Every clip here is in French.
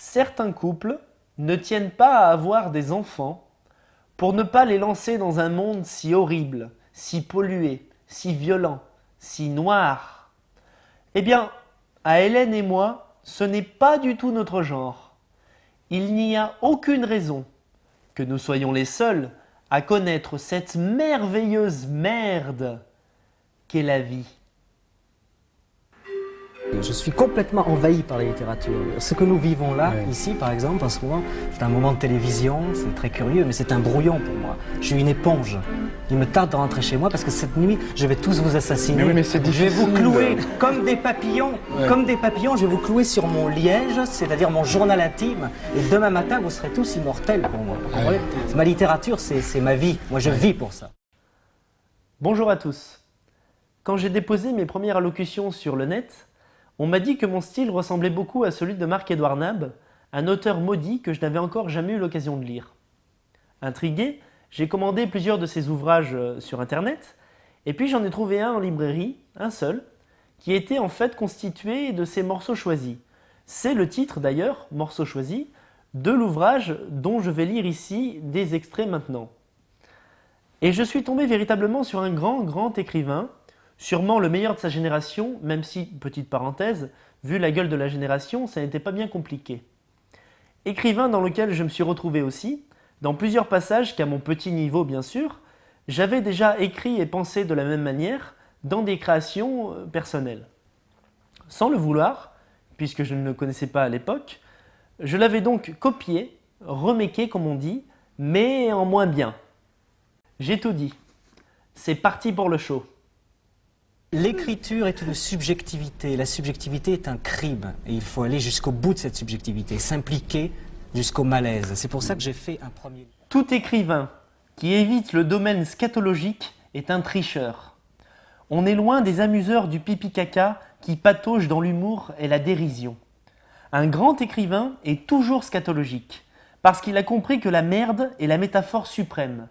Certains couples ne tiennent pas à avoir des enfants pour ne pas les lancer dans un monde si horrible, si pollué, si violent, si noir. Eh bien, à Hélène et moi, ce n'est pas du tout notre genre. Il n'y a aucune raison que nous soyons les seuls à connaître cette merveilleuse merde qu'est la vie. Je suis complètement envahi par la littérature. Ce que nous vivons là, Ouais. ici par exemple, en ce moment, c'est un moment de télévision, c'est très curieux, mais c'est un brouillon pour moi. Je suis une éponge. Il me tarde de rentrer chez moi parce que cette nuit, je vais tous vous assassiner. Mais oui, mais c'est Je vais vous difficile. clouer comme des papillons. Ouais. Comme des papillons, je vais vous clouer sur mon liège, c'est-à-dire mon journal intime. Et demain matin, vous serez tous immortels pour moi. Vous comprenez ? Ma littérature, c'est ma vie. Moi, je vis pour ça. Bonjour à tous. Quand j'ai déposé mes premières allocutions sur le net, on m'a dit que mon style ressemblait beaucoup à celui de Marc-Édouard Nab, un auteur maudit que je n'avais encore jamais eu l'occasion de lire. Intrigué, j'ai commandé plusieurs de ses ouvrages sur internet, et puis j'en ai trouvé un en librairie, un seul, qui était en fait constitué de ces morceaux choisis. C'est le titre d'ailleurs, Morceaux choisis, de l'ouvrage dont je vais lire ici des extraits maintenant. Et je suis tombé véritablement sur un grand écrivain, sûrement le meilleur de sa génération, même si, petite parenthèse, vu la gueule de la génération, ça n'était pas bien compliqué. Écrivain dans lequel je me suis retrouvé aussi, dans plusieurs passages qu'à mon petit niveau bien sûr, j'avais déjà écrit et pensé de la même manière dans des créations personnelles. Sans le vouloir, puisque je ne le connaissais pas à l'époque, je l'avais donc copié, reméqué comme on dit, mais en moins bien. J'ai tout dit. C'est parti pour le show. L'écriture est une subjectivité. La subjectivité est un crime. Et il faut aller jusqu'au bout de cette subjectivité, s'impliquer jusqu'au malaise. C'est pour ça que j'ai fait un premier... Tout écrivain qui évite le domaine scatologique est un tricheur. On est loin des amuseurs du pipi-caca qui pataugent dans l'humour et la dérision. Un grand écrivain est toujours scatologique, parce qu'il a compris que la merde est la métaphore suprême.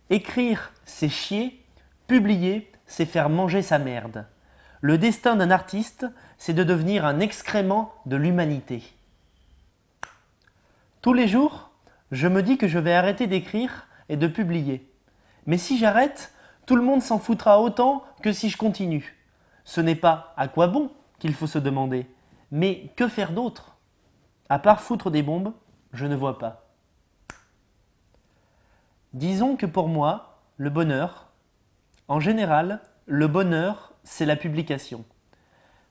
Écrire, c'est chier, publier, c'est faire manger sa merde. Le destin d'un artiste, c'est de devenir un excrément de l'humanité. Tous les jours, je me dis que je vais arrêter d'écrire et de publier. Mais si j'arrête, tout le monde s'en foutra autant que si je continue. Ce n'est pas à quoi bon qu'il faut se demander, mais que faire d'autre ? À part foutre des bombes, je ne vois pas. Disons que pour moi, le bonheur, en général, le bonheur, c'est la publication.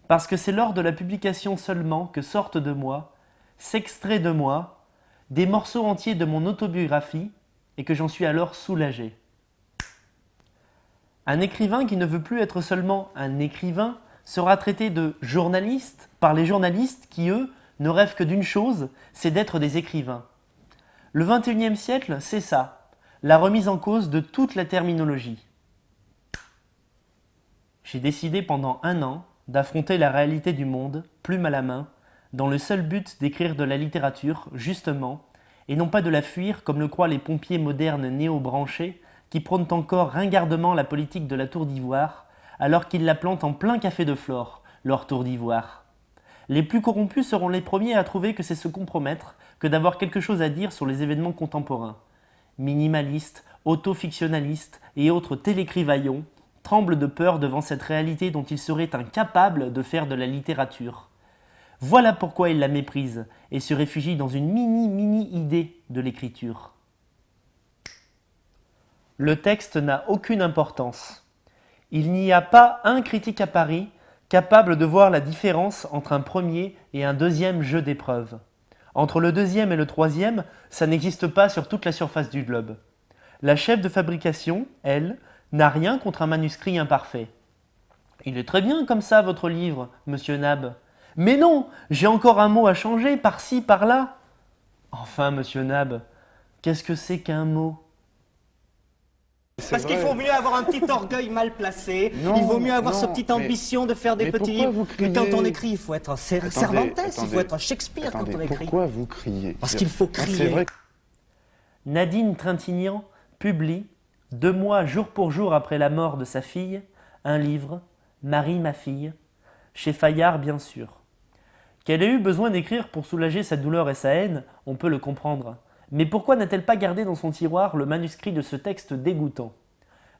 Parce que c'est lors de la publication seulement que sortent de moi, s'extraient de moi, des morceaux entiers de mon autobiographie et que j'en suis alors soulagé. Un écrivain qui ne veut plus être seulement un écrivain sera traité de journaliste par les journalistes qui, eux, ne rêvent que d'une chose, c'est d'être des écrivains. Le XXIe siècle, c'est ça, la remise en cause de toute la terminologie. J'ai décidé pendant 1 an d'affronter la réalité du monde, plume à la main, dans le seul but d'écrire de la littérature, justement, et non pas de la fuir comme le croient les pompiers modernes néo-branchés qui prônent encore ringardement la politique de la tour d'ivoire, alors qu'ils la plantent en plein café de Flore, leur tour d'ivoire. Les plus corrompus seront les premiers à trouver que c'est se compromettre que d'avoir quelque chose à dire sur les événements contemporains. Minimalistes, autofictionnalistes et autres télécrivaillons tremblent de peur devant cette réalité dont ils seraient incapables de faire de la littérature. Voilà pourquoi ils la méprisent et se réfugient dans une mini idée de l'écriture. Le texte n'a aucune importance. Il n'y a pas un critique à Paris capable de voir la différence entre un premier et un deuxième jeu d'épreuves. Entre le deuxième et le troisième, ça n'existe pas sur toute la surface du globe. La chef de fabrication, elle, n'a rien contre un manuscrit imparfait. Il est très bien comme ça, votre livre, monsieur Nab. Mais non, j'ai encore un mot à changer, par-ci, par-là. Enfin, monsieur Nab, qu'est-ce que c'est qu'un mot ? Parce qu'il faut mieux avoir un petit orgueil mal placé, Non, il vaut mieux avoir non, cette petite mais- ambition de faire des mais petits pourquoi livres. vous Mais quand criez on écrit, il faut être Cervantes, il faut attendez. être Shakespeare Attendez, quand on écrit. pourquoi vous criez? Parce qu'il faut C'est crier. vrai que Nadine Trintignant publie, 2 mois jour pour jour après la mort de sa fille, un livre, Marie ma fille, chez Fayard bien sûr. Qu'elle ait eu besoin d'écrire pour soulager sa douleur et sa haine, on peut le comprendre. Mais pourquoi n'a-t-elle pas gardé dans son tiroir le manuscrit de ce texte dégoûtant?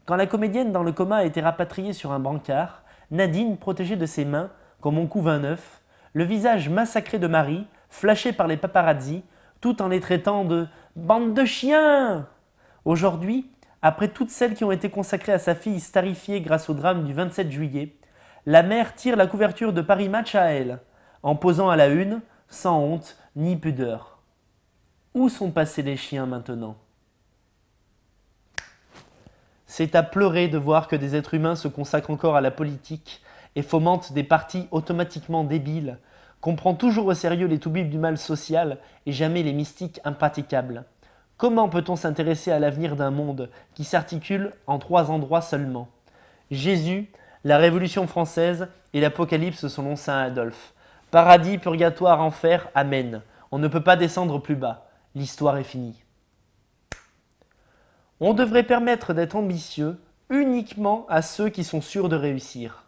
Quand la comédienne dans le coma a été rapatriée sur un brancard, Nadine, protégée de ses mains, comme on couve un œuf, le visage massacré de Marie, flashé par les paparazzis, tout en les traitant de « bande de chiens !» Aujourd'hui, après toutes celles qui ont été consacrées à sa fille starifiée grâce au drame du 27 juillet, la mère tire la couverture de Paris Match à elle, en posant à la une, sans honte ni pudeur. Où sont passés les chiens maintenant? C'est à pleurer de voir que des êtres humains se consacrent encore à la politique et fomentent des partis automatiquement débiles, qu'on prend toujours au sérieux les toubibs du mal social et jamais les mystiques impraticables. Comment peut-on s'intéresser à l'avenir d'un monde qui s'articule en 3 endroits seulement? Jésus, la Révolution française et l'Apocalypse selon saint Adolphe. Paradis, purgatoire, enfer, amen. On ne peut pas descendre plus bas. L'histoire est finie. On devrait permettre d'être ambitieux uniquement à ceux qui sont sûrs de réussir.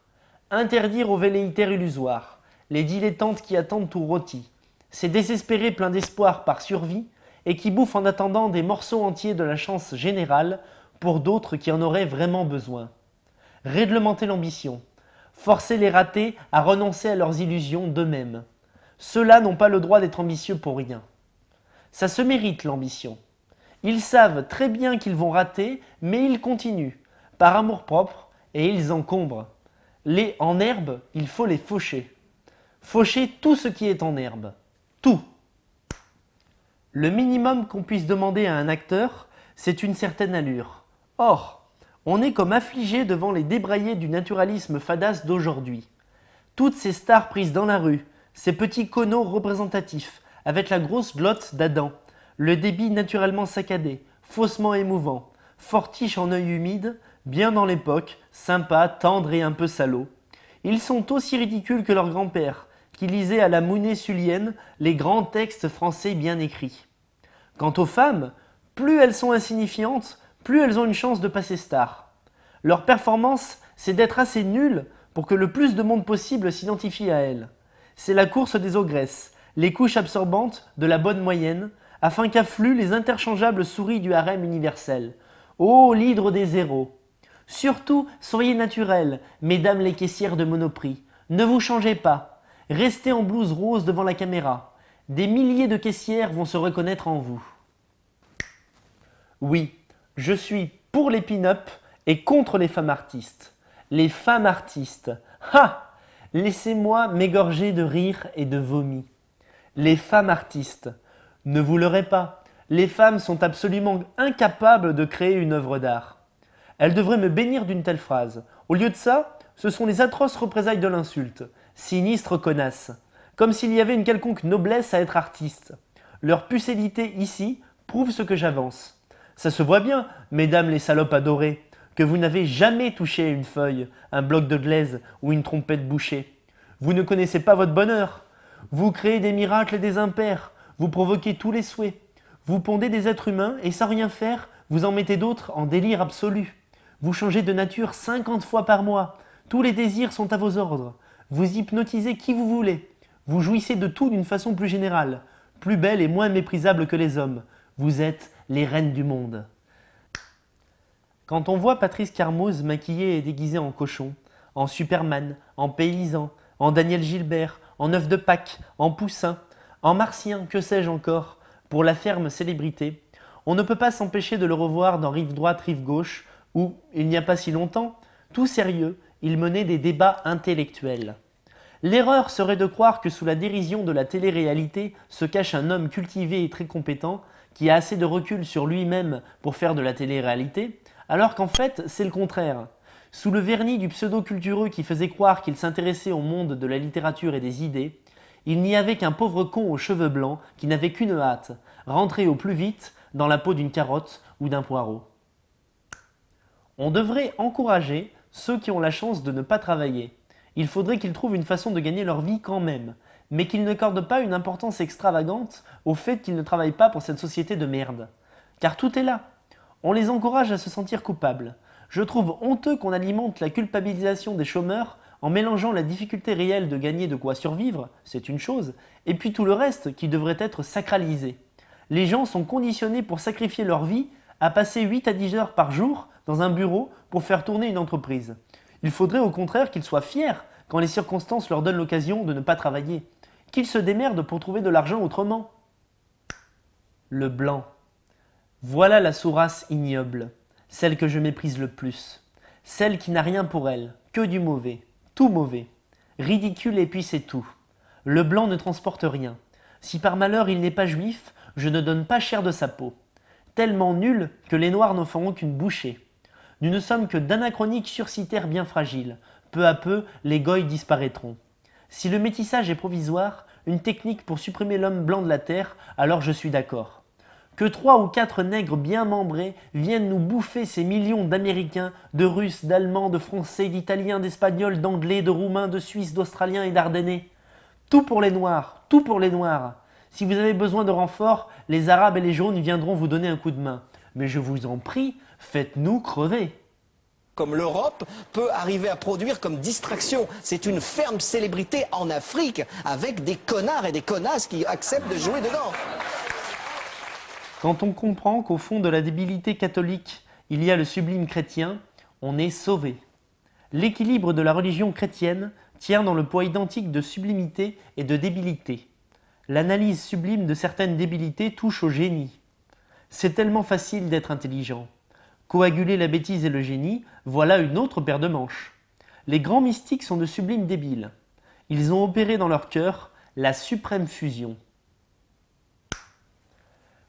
Interdire aux velléitaires illusoires, les dilettantes qui attendent tout rôti, ces désespérés pleins d'espoir par survie et qui bouffent en attendant des morceaux entiers de la chance générale pour d'autres qui en auraient vraiment besoin. Réglementer l'ambition, forcer les ratés à renoncer à leurs illusions d'eux-mêmes. Ceux-là n'ont pas le droit d'être ambitieux pour rien. Ça se mérite l'ambition. Ils savent très bien qu'ils vont rater, mais ils continuent, par amour-propre, et ils encombrent. Les en herbe, il faut les faucher. Faucher tout ce qui est en herbe. Tout. Le minimum qu'on puisse demander à un acteur, c'est une certaine allure. Or, on est comme affligé devant les débraillés du naturalisme fadasse d'aujourd'hui. Toutes ces stars prises dans la rue, ces petits conos représentatifs, avec la grosse glotte d'Adam, le débit naturellement saccadé, faussement émouvant, fortiche en œil humide, bien dans l'époque, sympa, tendre et un peu salaud. Ils sont aussi ridicules que leur grand-père, qui lisait à la Mounée Sullienne les grands textes français bien écrits. Quant aux femmes, plus elles sont insignifiantes, plus elles ont une chance de passer star. Leur performance, c'est d'être assez nulles pour que le plus de monde possible s'identifie à elles. C'est la course des ogresses, les couches absorbantes de la bonne moyenne, afin qu'affluent les interchangeables souris du harem universel. Ô l'hydre des zéros! Surtout, soyez naturels, mesdames les caissières de Monoprix. Ne vous changez pas. Restez en blouse rose devant la caméra. Des milliers de caissières vont se reconnaître en vous. Oui, je suis pour les pin-up et contre les femmes artistes. Les femmes artistes. Ha! Laissez-moi m'égorger de rire et de vomi. Les femmes artistes. Ne vous leurrez pas, les femmes sont absolument incapables de créer une œuvre d'art. Elles devraient me bénir d'une telle phrase. Au lieu de ça, ce sont les atroces représailles de l'insulte. Sinistre connasse. Comme s'il y avait une quelconque noblesse à être artiste. Leur pucellité ici prouve ce que j'avance. Ça se voit bien, mesdames les salopes adorées, que vous n'avez jamais touché une feuille, un bloc de glaise ou une trompette bouchée. Vous ne connaissez pas votre bonheur. Vous créez des miracles et des impairs. Vous provoquez tous les souhaits. Vous pondez des êtres humains et sans rien faire, vous en mettez d'autres en délire absolu. Vous changez de nature 50 fois par mois. Tous les désirs sont à vos ordres. Vous hypnotisez qui vous voulez. Vous jouissez de tout d'une façon plus générale, plus belle et moins méprisable que les hommes. Vous êtes les reines du monde. Quand on voit Patrice Carmoz maquillé et déguisé en cochon, en Superman, en paysan, en Daniel Gilbert, en œuf de Pâques, en poussin, en martien, que sais-je encore, pour la ferme célébrité, on ne peut pas s'empêcher de le revoir dans Rive droite, Rive gauche, où, il n'y a pas si longtemps, tout sérieux, il menait des débats intellectuels. L'erreur serait de croire que sous la dérision de la télé-réalité se cache un homme cultivé et très compétent qui a assez de recul sur lui-même pour faire de la télé-réalité, alors qu'en fait, c'est le contraire. Sous le vernis du pseudo-cultureux qui faisait croire qu'il s'intéressait au monde de la littérature et des idées, il n'y avait qu'un pauvre con aux cheveux blancs qui n'avait qu'une hâte, rentrer au plus vite dans la peau d'une carotte ou d'un poireau. On devrait encourager ceux qui ont la chance de ne pas travailler. Il faudrait qu'ils trouvent une façon de gagner leur vie quand même, mais qu'ils n'accordent pas une importance extravagante au fait qu'ils ne travaillent pas pour cette société de merde. Car tout est là. On les encourage à se sentir coupables. Je trouve honteux qu'on alimente la culpabilisation des chômeurs en mélangeant la difficulté réelle de gagner de quoi survivre, c'est une chose, et puis tout le reste qui devrait être sacralisé. Les gens sont conditionnés pour sacrifier leur vie à passer 8 à 10 heures par jour dans un bureau pour faire tourner une entreprise. Il faudrait au contraire qu'ils soient fiers quand les circonstances leur donnent l'occasion de ne pas travailler, qu'ils se démerdent pour trouver de l'argent autrement. Le blanc. Voilà la sous-race ignoble, celle que je méprise le plus, celle qui n'a rien pour elle, que du mauvais, tout mauvais, ridicule et puis c'est tout. Le blanc ne transporte rien. Si par malheur il n'est pas juif, je ne donne pas cher de sa peau. Tellement nul que les noirs n'en feront qu'une bouchée. Nous ne sommes que d'anachroniques sursitaires bien fragiles. Peu à peu, les goïs disparaîtront. Si le métissage est provisoire, une technique pour supprimer l'homme blanc de la terre, alors je suis d'accord. Que 3 ou 4 nègres bien membrés viennent nous bouffer ces millions d'Américains, de Russes, d'Allemands, de Français, d'Italiens, d'Espagnols, d'Anglais, de Roumains, de Suisses, d'Australiens et d'Ardennais. Tout pour les Noirs, tout pour les Noirs. Si vous avez besoin de renfort, les Arabes et les Jaunes viendront vous donner un coup de main. Mais je vous en prie, faites-nous crever. Comme l'Europe peut arriver à produire comme distraction. C'est une ferme célébrité en Afrique avec des connards et des connasses qui acceptent de jouer dedans. Quand on comprend qu'au fond de la débilité catholique, il y a le sublime chrétien, on est sauvé. L'équilibre de la religion chrétienne tient dans le poids identique de sublimité et de débilité. L'analyse sublime de certaines débilités touche au génie. C'est tellement facile d'être intelligent. Coaguler la bêtise et le génie, voilà une autre paire de manches. Les grands mystiques sont de sublimes débiles. Ils ont opéré dans leur cœur la suprême fusion.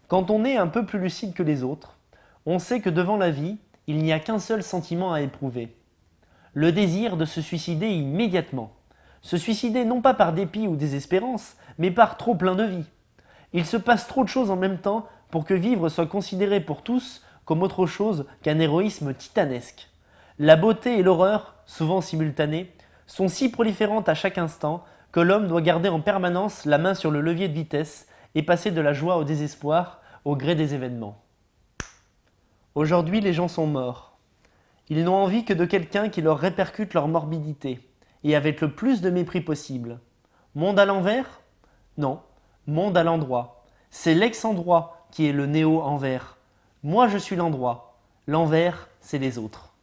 Quand on est un peu plus lucide que les autres, on sait que devant la vie, il n'y a qu'un seul sentiment à éprouver. Le désir de se suicider immédiatement. Se suicider non pas par dépit ou désespérance, mais par trop plein de vie. Il se passe trop de choses en même temps pour que vivre soit considéré pour tous comme autre chose qu'un héroïsme titanesque. La beauté et l'horreur, souvent simultanées, sont si proliférantes à chaque instant que l'homme doit garder en permanence la main sur le levier de vitesse et passer de la joie au désespoir au gré des événements. Aujourd'hui, les gens sont morts. Ils n'ont envie que de quelqu'un qui leur répercute leur morbidité, et avec le plus de mépris possible. Monde à l'envers? Non, monde à l'endroit. C'est l'ex-endroit qui est le néo-envers. Moi, je suis l'endroit. L'envers, c'est les autres.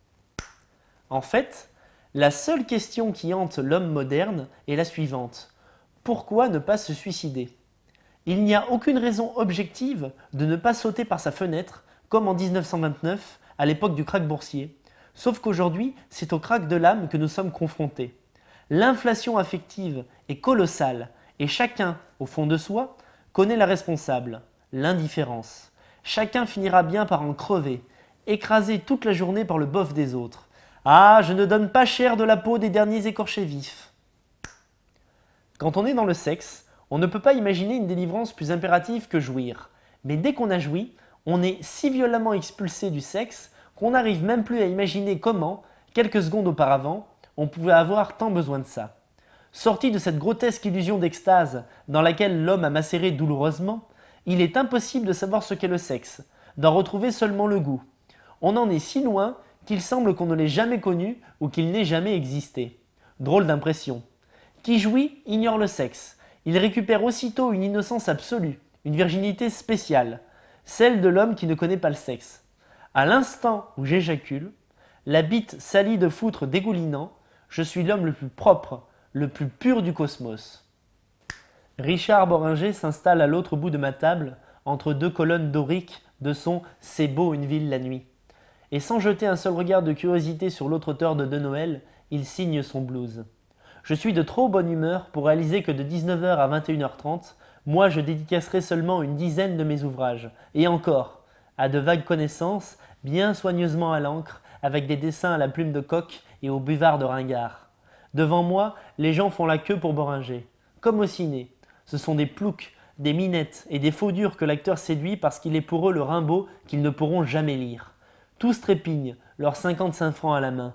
En fait, la seule question qui hante l'homme moderne est la suivante. Pourquoi ne pas se suicider? Il n'y a aucune raison objective de ne pas sauter par sa fenêtre, comme en 1929, à l'époque du krach boursier. Sauf qu'aujourd'hui, c'est au krach de l'âme que nous sommes confrontés. L'inflation affective est colossale et chacun, au fond de soi, connaît la responsable, l'indifférence. Chacun finira bien par en crever, écrasé toute la journée par le bof des autres. Ah, je ne donne pas cher de la peau des derniers écorchés vifs. Quand on est dans le sexe, on ne peut pas imaginer une délivrance plus impérative que jouir. Mais dès qu'on a joui, on est si violemment expulsé du sexe qu'on n'arrive même plus à imaginer comment, quelques secondes auparavant, on pouvait avoir tant besoin de ça. Sorti de cette grotesque illusion d'extase dans laquelle l'homme a macéré douloureusement, il est impossible de savoir ce qu'est le sexe, d'en retrouver seulement le goût. On en est si loin qu'il semble qu'on ne l'ait jamais connu ou qu'il n'ait jamais existé. Drôle d'impression. Qui jouit ignore le sexe. Il récupère aussitôt une innocence absolue, une virginité spéciale, celle de l'homme qui ne connaît pas le sexe. À l'instant où j'éjacule, la bite salie de foutre dégoulinant, je suis l'homme le plus propre, le plus pur du cosmos. Richard Boringer s'installe à l'autre bout de ma table, entre deux colonnes doriques de son « C'est beau une ville la nuit ». Et sans jeter un seul regard de curiosité sur l'autre auteur de Noël, il signe son blues. Je suis de trop bonne humeur pour réaliser que de 19 h à 21 h 30, moi je dédicacerai seulement une dizaine de mes ouvrages, et encore, à de vagues connaissances, bien soigneusement à l'encre, avec des dessins à la plume de coq et au buvard de ringard. Devant moi, les gens font la queue pour Boringer. Comme au ciné, ce sont des ploucs, des minettes et des faux durs que l'acteur séduit parce qu'il est pour eux le Rimbaud qu'ils ne pourront jamais lire. Tous trépignent, leurs 55 francs à la main.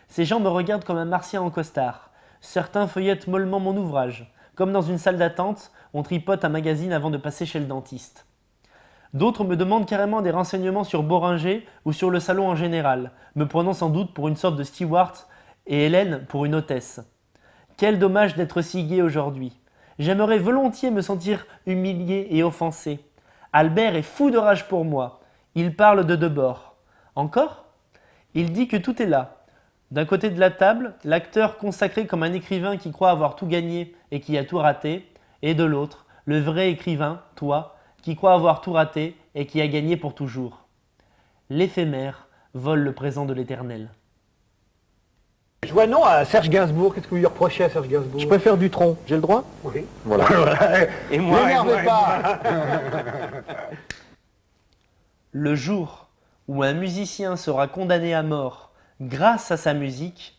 Ces gens me regardent comme un martien en costard. Certains feuillettent mollement mon ouvrage. Comme dans une salle d'attente, on tripote un magazine avant de passer chez le dentiste. D'autres me demandent carrément des renseignements sur Boringer ou sur le salon en général, me prenant sans doute pour une sorte de steward et Hélène pour une hôtesse. Quel dommage d'être si gai aujourd'hui. J'aimerais volontiers me sentir humilié et offensé. Albert est fou de rage pour moi. Il parle de Debord. Encore ? Il dit que tout est là. D'un côté de la table, l'acteur consacré comme un écrivain qui croit avoir tout gagné et qui a tout raté, et de l'autre, le vrai écrivain, toi, qui croit avoir tout raté et qui a gagné pour toujours. L'éphémère vole le présent de l'éternel. Je vois non à Serge Gainsbourg. Qu'est-ce que vous lui reprochez à Serge Gainsbourg? Je préfère Dutronc, j'ai le droit? Oui. Voilà. Et moi, N'énervez pas. Le jour où un musicien sera condamné à mort grâce à sa musique,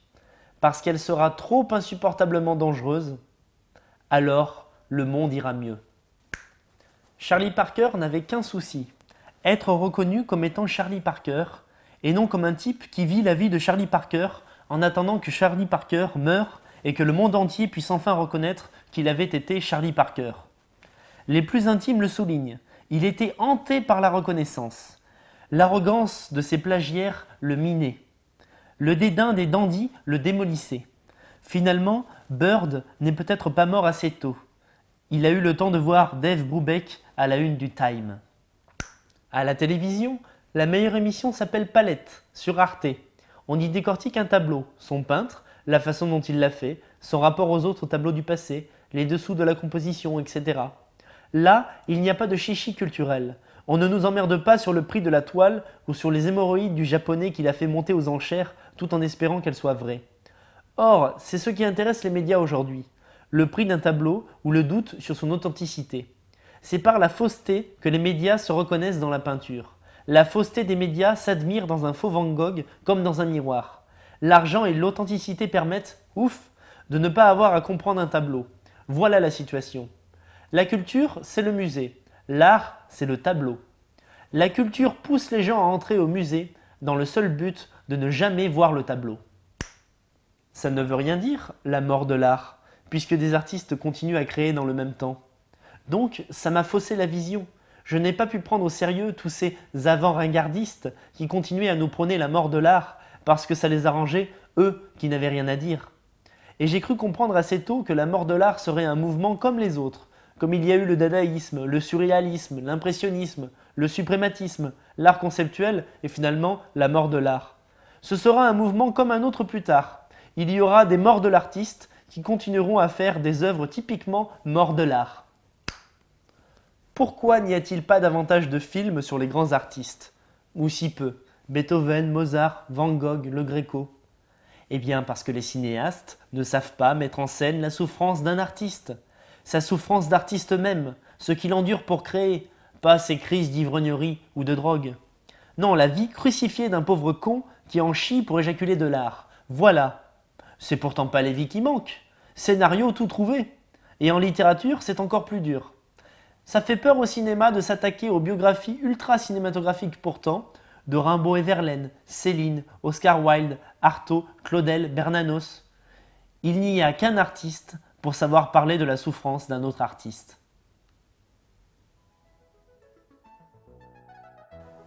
parce qu'elle sera trop insupportablement dangereuse, alors le monde ira mieux. Charlie Parker n'avait qu'un souci, être reconnu comme étant Charlie Parker, et non comme un type qui vit la vie de Charlie Parker en attendant que Charlie Parker meure et que le monde entier puisse enfin reconnaître qu'il avait été Charlie Parker. Les plus intimes le soulignent, il était hanté par la reconnaissance. L'arrogance de ses plagiaires le minait. Le dédain des dandys le démolissait. Finalement, Bird n'est peut-être pas mort assez tôt. Il a eu le temps de voir Dave Brubeck à la une du Time. À la télévision, la meilleure émission s'appelle Palette, sur Arte. On y décortique un tableau, son peintre, la façon dont il l'a fait, son rapport aux autres tableaux du passé, les dessous de la composition, etc. Là, il n'y a pas de chichi culturel. On ne nous emmerde pas sur le prix de la toile ou sur les hémorroïdes du japonais qui l'a fait monter aux enchères tout en espérant qu'elle soit vraie. Or, c'est ce qui intéresse les médias aujourd'hui. Le prix d'un tableau ou le doute sur son authenticité. C'est par la fausseté que les médias se reconnaissent dans la peinture. La fausseté des médias s'admire dans un faux Van Gogh comme dans un miroir. L'argent et l'authenticité permettent, ouf, de ne pas avoir à comprendre un tableau. Voilà la situation. La culture, c'est le musée. L'art, c'est le tableau. La culture pousse les gens à entrer au musée dans le seul but de ne jamais voir le tableau. Ça ne veut rien dire, la mort de l'art, puisque des artistes continuent à créer dans le même temps. Donc, ça m'a faussé la vision. Je n'ai pas pu prendre au sérieux tous ces avant-ringardistes qui continuaient à nous prôner la mort de l'art parce que ça les arrangeait, eux qui n'avaient rien à dire. Et j'ai cru comprendre assez tôt que la mort de l'art serait un mouvement comme les autres, comme il y a eu le dadaïsme, le surréalisme, l'impressionnisme, le suprématisme, l'art conceptuel et finalement la mort de l'art. Ce sera un mouvement comme un autre plus tard. Il y aura des morts de l'artiste qui continueront à faire des œuvres typiquement morts de l'art. Pourquoi n'y a-t-il pas davantage de films sur les grands artistes? Ou si peu? Beethoven, Mozart, Van Gogh, Le Greco? Eh bien parce que les cinéastes ne savent pas mettre en scène la souffrance d'un artiste. Sa souffrance d'artiste même, ce qu'il endure pour créer, pas ses crises d'ivrognerie ou de drogue. Non, la vie crucifiée d'un pauvre con qui en chie pour éjaculer de l'art. Voilà. C'est pourtant pas les vies qui manquent. Scénario tout trouvé. Et en littérature, c'est encore plus dur. Ça fait peur au cinéma de s'attaquer aux biographies ultra-cinématographiques pourtant de Rimbaud et Verlaine, Céline, Oscar Wilde, Artaud, Claudel, Bernanos. Il n'y a qu'un artiste pour savoir parler de la souffrance d'un autre artiste.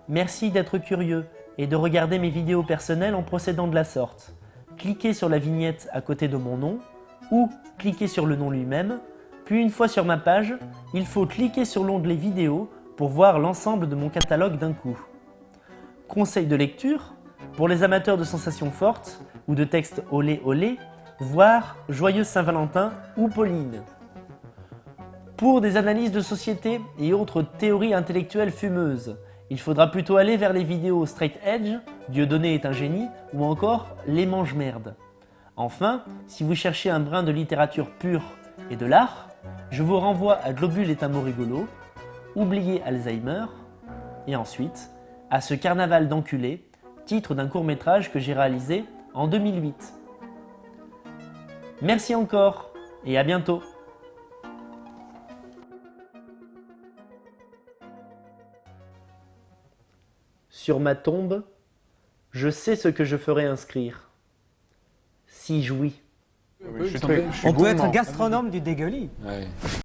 Merci d'être curieux et de regarder mes vidéos personnelles en procédant de la sorte. Cliquez sur la vignette à côté de mon nom ou cliquez sur le nom lui-même. Puis une fois sur ma page, il faut cliquer sur l'onglet vidéo pour voir l'ensemble de mon catalogue d'un coup. Conseil de lecture, pour les amateurs de sensations fortes ou de textes olé olé, voir Joyeuse Saint-Valentin ou Pauline. Pour des analyses de société et autres théories intellectuelles fumeuses, il faudra plutôt aller vers les vidéos Straight Edge, Dieudonné est un génie ou encore Les mange-merdes. Enfin, si vous cherchez un brin de littérature pure et de l'art, je vous renvoie à Globule est un mot rigolo, Oubliez Alzheimer, et ensuite à Ce carnaval d'enculés, titre d'un court-métrage que j'ai réalisé en 2008. Merci encore et à bientôt. Sur ma tombe, je sais ce que je ferai inscrire. Si jouis. Je suis On peut être gourmand. gastronome du dégueulis. Ouais.